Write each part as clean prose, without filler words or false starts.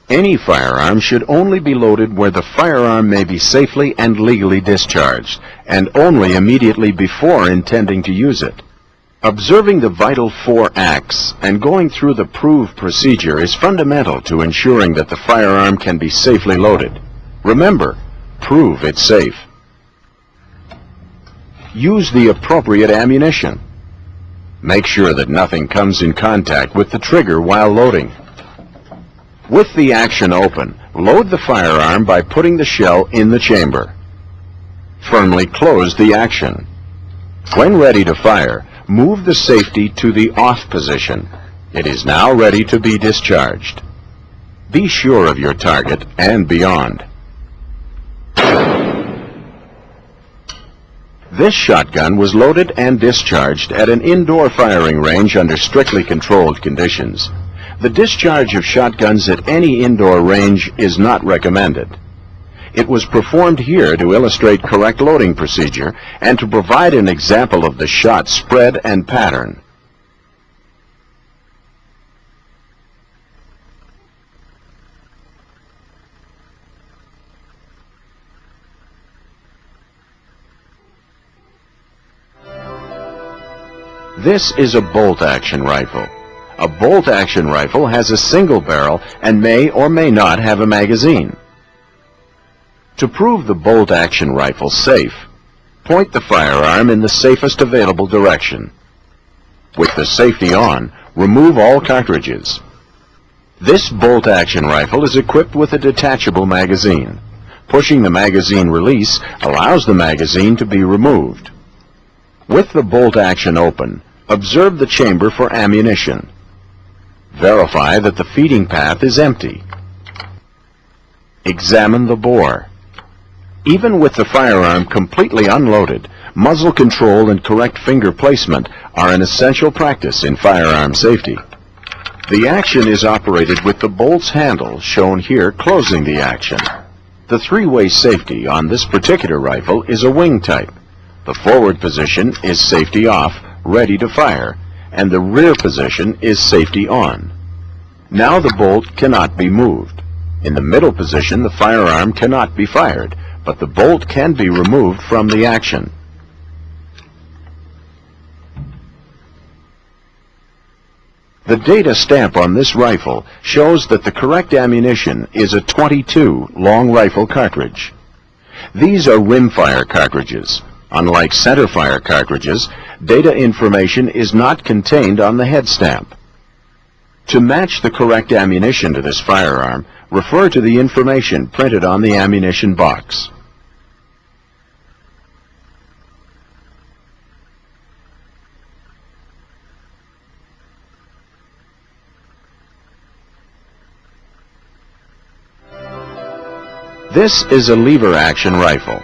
Any firearm should only be loaded where the firearm may be safely and legally discharged, and only immediately before intending to use it. Observing the vital 4 acts and going through the prove procedure is fundamental to ensuring that the firearm can be safely loaded. Remember, prove it's safe. Use the appropriate ammunition. Make sure that nothing comes in contact with the trigger while loading. With the action open, load the firearm by putting the shell in the chamber. Firmly close the action. When ready to fire, move the safety to the off position. It is now ready to be discharged. Be sure of your target and beyond. This shotgun was loaded and discharged at an indoor firing range under strictly controlled conditions. The discharge of shotguns at any indoor range is not recommended. It was performed here to illustrate correct loading procedure and to provide an example of the shot spread and pattern. This is a bolt-action rifle. A bolt-action rifle has a single barrel and may or may not have a magazine. To prove the bolt-action rifle safe, point the firearm in the safest available direction. With the safety on, remove all cartridges. This bolt-action rifle is equipped with a detachable magazine. Pushing the magazine release allows the magazine to be removed. With the bolt action open, observe the chamber for ammunition. Verify that the feeding path is empty. Examine the bore. Even with the firearm completely unloaded, muzzle control and correct finger placement are an essential practice in firearm safety. The action is operated with the bolt's handle shown here closing the action. The three-way safety on this particular rifle is a wing type. The forward position is safety off, ready to fire, and the rear position is safety on. Now the bolt cannot be moved. In the middle position, the firearm cannot be fired, but the bolt can be removed from the action. The data stamp on this rifle shows that the correct ammunition is a .22 long rifle cartridge. These are rimfire cartridges. Unlike centerfire cartridges, data information is not contained on the head stamp. To match the correct ammunition to this firearm, refer to the information printed on the ammunition box. This is a lever-action rifle.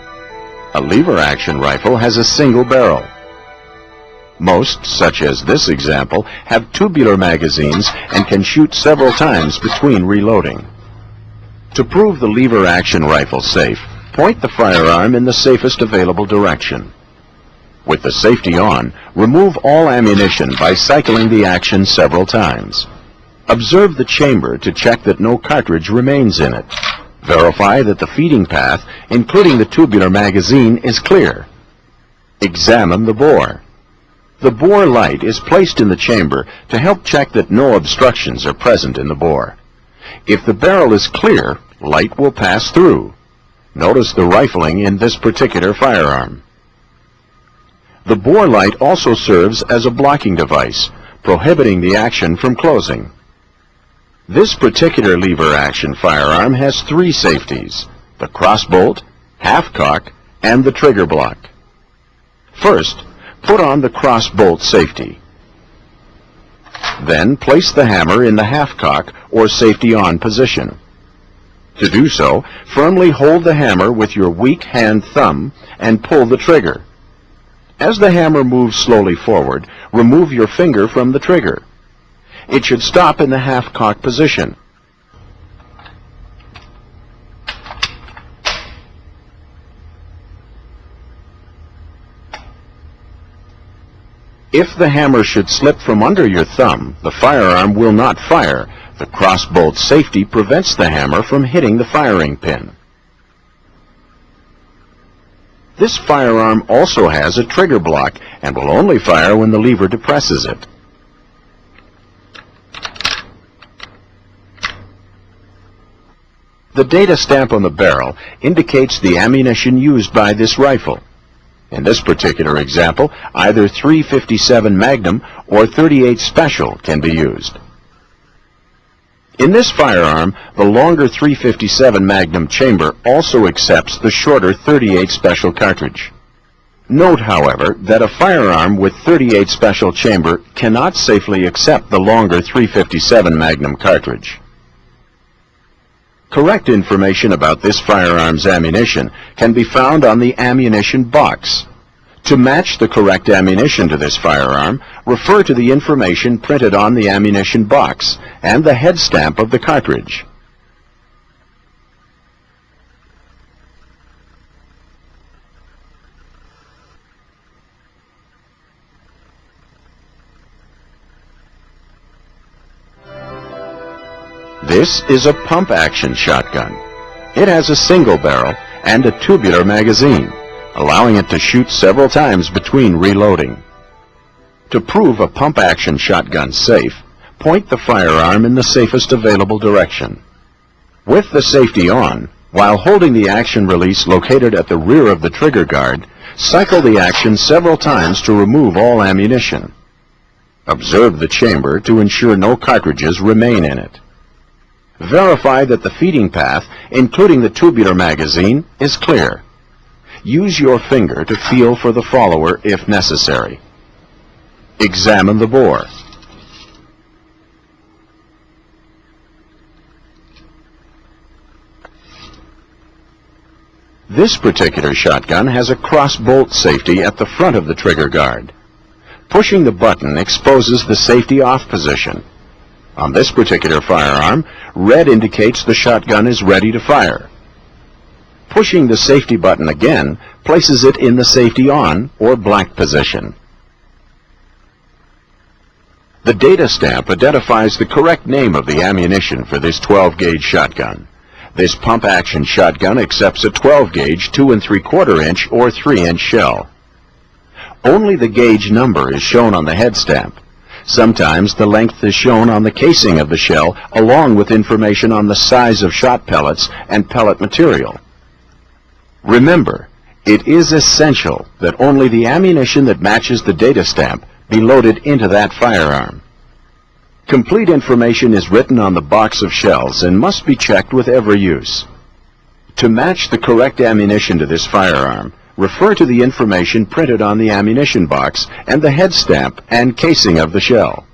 A lever-action rifle has a single barrel. Most, such as this example, have tubular magazines and can shoot several times between reloading. To prove the lever-action rifle safe, point the firearm in the safest available direction. With the safety on, remove all ammunition by cycling the action several times. Observe the chamber to check that no cartridge remains in it. Verify that the feeding path, including the tubular magazine, is clear. Examine the bore. The bore light is placed in the chamber to help check that no obstructions are present in the bore. If the barrel is clear, light will pass through. Notice the rifling in this particular firearm. The bore light also serves as a blocking device, prohibiting the action from closing. This particular lever-action firearm has three safeties: the crossbolt, half-cock, and the trigger block. First, put on the crossbolt safety. Then place the hammer in the half-cock or safety-on position. To do so, firmly hold the hammer with your weak hand thumb and pull the trigger. As the hammer moves slowly forward, remove your finger from the trigger. It should stop in the half-cock position. If the hammer should slip from under your thumb, the firearm will not fire, The cross-bolt safety prevents the hammer from hitting the firing pin. This firearm also has a trigger block and will only fire when the lever depresses it. The data stamp on the barrel indicates the ammunition used by this rifle. In this particular example, either .357 Magnum or .38 Special can be used. In this firearm, the longer .357 Magnum chamber also accepts the shorter .38 Special cartridge. Note, however, that a firearm with .38 Special chamber cannot safely accept the longer .357 Magnum cartridge. Correct information about this firearm's ammunition can be found on the ammunition box. To match the correct ammunition to this firearm, refer to the information printed on the ammunition box and the head stamp of the cartridge. This is a pump-action shotgun. It has a single barrel and a tubular magazine, allowing it to shoot several times between reloading. To prove a pump-action shotgun safe, point the firearm in the safest available direction. With the safety on, while holding the action release located at the rear of the trigger guard, cycle the action several times to remove all ammunition. Observe the chamber to ensure no cartridges remain in it. Verify that the feeding path, including the tubular magazine, is clear. Use your finger to feel for the follower if necessary. Examine the bore. This particular shotgun has a cross-bolt safety at the front of the trigger guard. Pushing the button exposes the safety off position. On this particular firearm, red indicates the shotgun is ready to fire. Pushing the safety button again places it in the safety on or black position. The data stamp identifies the correct name of the ammunition for this 12-gauge shotgun. This pump-action shotgun accepts a 12-gauge 2 3/4 inch or 3-inch shell. Only the gauge number is shown on the head stamp. Sometimes the length is shown on the casing of the shell, along with information on the size of shot pellets and pellet material. Remember, it is essential that only the ammunition that matches the data stamp be loaded into that firearm. Complete information is written on the box of shells and must be checked with every use. To match the correct ammunition to this firearm, refer to the information printed on the ammunition box and the head stamp and casing of the shell.